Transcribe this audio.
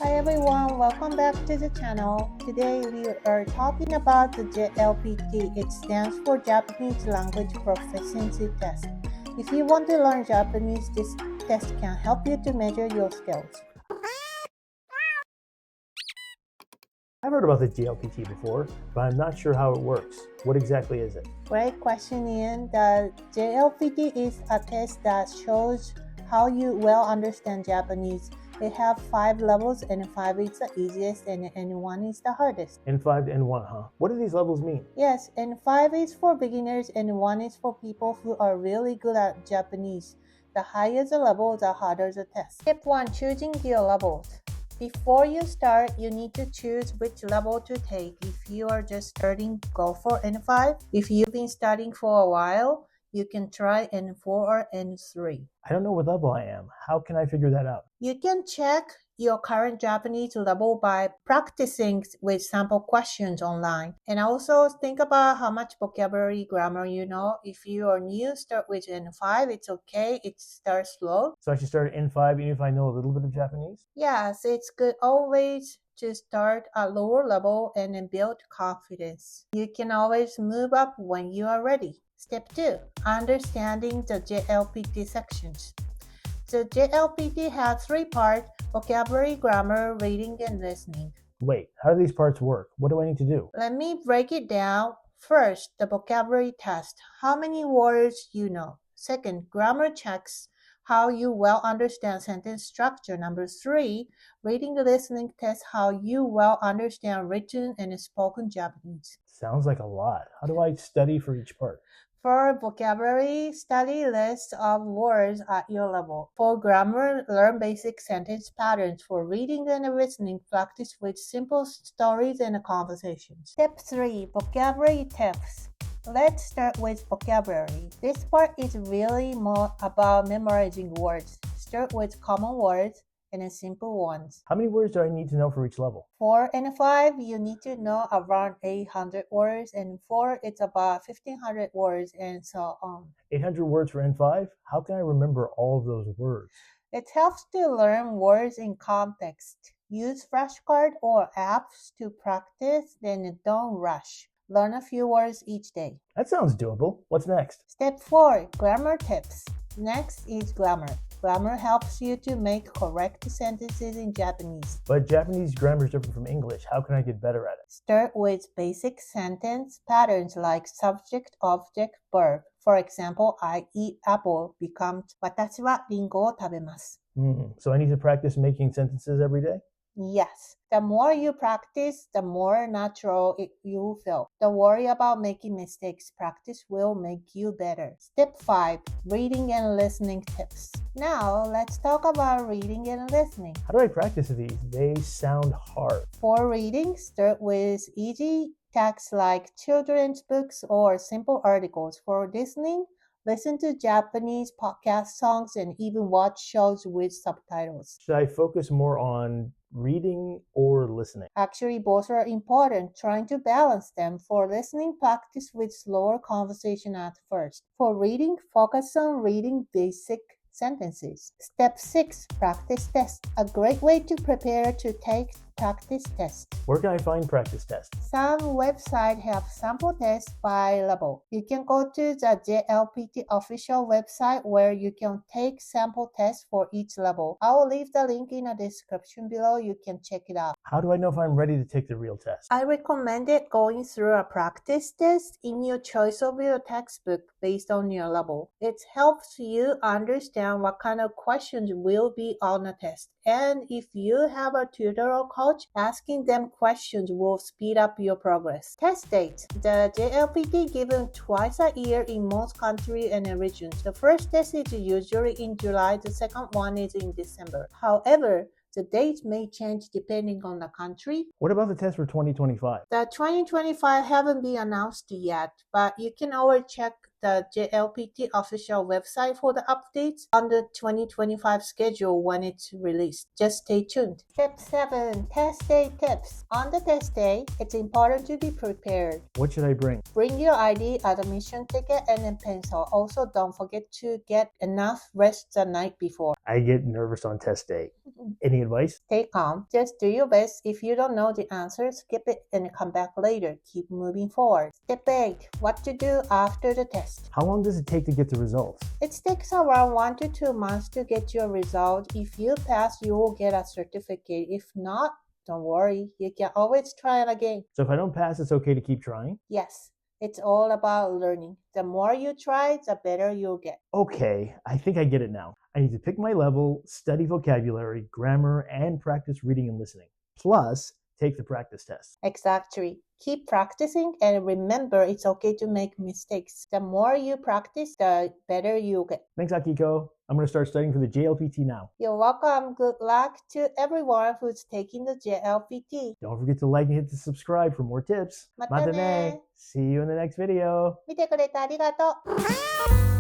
Hi everyone, welcome back to the channel. Today we are talking about the JLPT. It stands for Japanese Language Proficiency Test. If you want to learn Japanese, this test can help you to measure your skills. I've heard about the JLPT before, but I'm not sure how it works. What exactly is it? Great question, Ian. The JLPT is a test that shows how you well understand Japanese. It has 5 levels, and 5 is the easiest, and 1 is the hardest. N5 to N1, huh? What do these levels mean? Yes, and 5 is for beginners, and 1 is for people who are really good at Japanese. The higher the level, the harder the test. Step 1. Choosing your levels. Before you start, you need to choose which level to take. If you are just starting, go for N5. If you've been studying for a while, you can try N4 or N3. I don't know what level I am. How can I figure that out? You can check your current Japanese level by practicing with sample questions online. And also think about how much vocabulary, grammar you know. If you are new, start with N5. It's okay. It starts slow. So I should start at N5 even if I know a little bit of Japanese? Yes, it's good always to start at lower level and then build confidence. You can always move up when you are ready. Step 2. Understanding the JLPT sections. The JLPT has 3 parts: vocabulary, grammar, reading, and listening. Wait, how do these parts work? What do I need to do? Let me break it down. First, the vocabulary test. How many words you know. Second, grammar checks. How you well understand sentence structure. Number 3, reading and listening test. How you well understand written and spoken Japanese. Sounds like a lot. How do I study for each part? For vocabulary, study lists of words at your level. For grammar, learn basic sentence patterns. For reading and listening, practice with simple stories and conversations. Step 3. Vocabulary tips. Let's start with vocabulary. This part is really more about memorizing words. Start with common words and simple ones. How many words do I need to know for each level? For N5, you need to know around 800 words, and 4, it's about 1500 words, and so on. 800 words for N5? How can I remember all of those words? It helps to learn words in context. Use flashcards or apps to practice, then don't rush. Learn a few words each day. That sounds doable. What's next? Step 4. Grammar tips. Next is grammar. Grammar helps you to make correct sentences in Japanese. But Japanese grammar is different from English. How can I get better at it? Start with basic sentence patterns like subject, object, verb. For example, I eat apple becomes 私はリンゴを食べます。So I need to practice making sentences every day? Yes. The more you practice, the more natural you feel. Don't worry about making mistakes. Practice will make you better. Step 5. Reading and listening tips. Now, let's talk about reading and listening. How do I practice these? They sound hard. For reading, start with easy texts like children's books or simple articles. For listening, listen to Japanese podcast songs and even watch shows with subtitles. Should I focus more on reading or listening? Actually, both are important, trying to balance them. For listening, practice with slower conversation at first. For reading, focus on reading basic sentences. Step 6. Practice test. A great way to prepare to take practice tests. Where can I find practice tests? Some websites have sample tests by level. You can go to the JLPT official website where you can take sample tests for each level. I will leave the link in the description below. You can check it out. How do I know if I'm ready to take the real test? I recommend going through a practice test in your choice of your textbook based on your level. It helps you understand what kind of questions will be on the test. And if you have a tutor or coach, asking them questions will speed up your progress. Test date. The JLPT given twice a year in most countries and regions. The first test is usually in July, the second one is in December. However, the dates may change depending on the country. What about the test for 2025? The 2025 haven't been announced yet, but you can always check the JLPT official website for the updates on the 2025 schedule when it's released. Just stay tuned. Step 7. Test day tips. On the test day, it's important to be prepared. What should I bring? Bring your ID, admission ticket, and a pencil. Also, don't forget to get enough rest the night before. I get nervous on test day. Any advice? Stay calm. Just do your best. If you don't know the answer, skip it and come back later. Keep moving forward. Step 8. What to do after the test. How long does it take to get the results? It takes around 1 to 2 months to get your result. If you pass, you will get a certificate. If not, don't worry. You can always try it again. So if I don't pass, it's okay to keep trying? Yes. It's all about learning. The more you try, the better you'll get. Okay, I think I get it now. I need to pick my level, study vocabulary, grammar, and practice reading and listening. Plus, take the practice test. Exactly. Keep practicing and remember it's okay to make mistakes. The more you practice, the better you'll get. Thanks, Akiko. I'm going to start studying for the JLPT now. You're welcome. Good luck to everyone who's taking the JLPT. Don't forget to like and hit the subscribe for more tips. またね。 See you in the next video. 見てくれてありがとう。